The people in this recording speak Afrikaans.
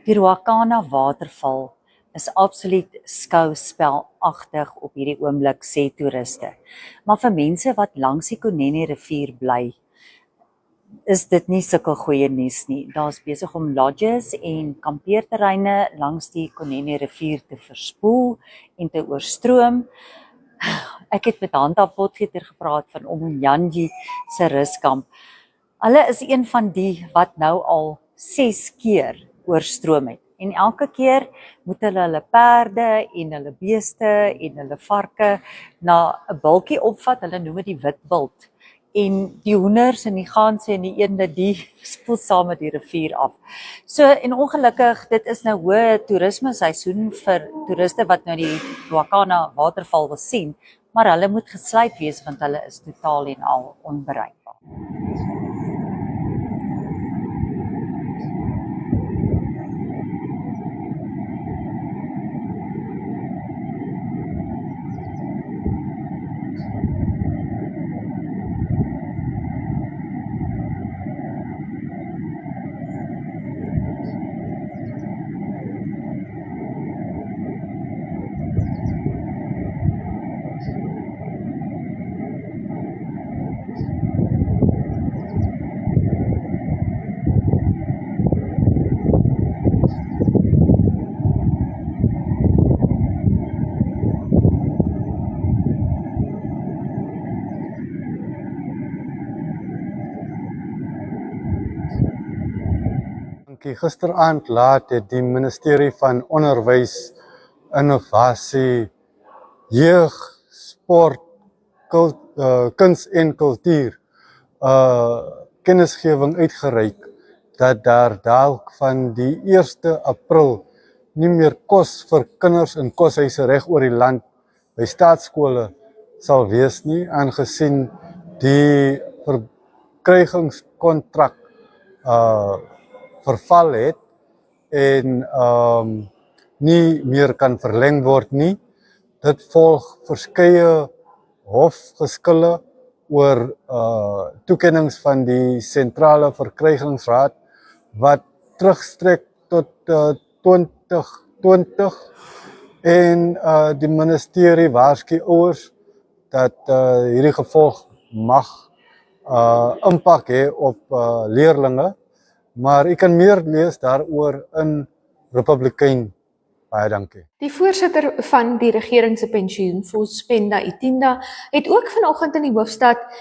Die Ruacana waterval is absoluut skouspelagtig op hierdie oomblik, sê toeriste. Maar vir mense wat langs die Kunene rivier bly, is dit nie sulke goeie nuus nie. Daar's besig om lodges en kampeerterreine langs die Kunene rivier te verspoel en te oorstroom. Ek het met Hanta Potgieter gepraat van Omunjanji se ruskamp. Hulle is een van die wat nou al 6 keer oorstroom het. En elke keer moet hulle perde en hulle beeste en hulle varke na 'n bultjie opvat. Hulle noem dit die wit bult. En die hoenders en die ganse en die eende, die spoel saam met die rivier af. So, en ongelukkig, dit is nou hoë toerisme seisoen vir toeriste wat nou die Ruacana waterval wil sien, maar hulle moet gesluit wees want hulle is totaal en al onbereikbaar. Gisteraand laat het die Ministerie van Onderwys, Innovasie, Jeug, Sport, Kuns en Kultuur kennisgewing uitgereik dat daar dalk van die 1 April nie meer kos vir kinders in koshuise reg oor die land by staatskole sal wees nie, aangesien die verkrygingskontrak verval het en nie meer kan verleng word nie. Dit volg verskeie hofgeskille oor toekennings van die Sentrale Verkrygingsraad wat terugstrek tot 2020 en die ministerie waarsku ouers dat hierdie gevolg mag impak hê op leerlinge. Maar ek kan meer lees daaroor in Republikein. Baie dankie. Die voorsitter van die regering se pensioenfonds, Penda Itinda, het ook vanoggend in die hoofstad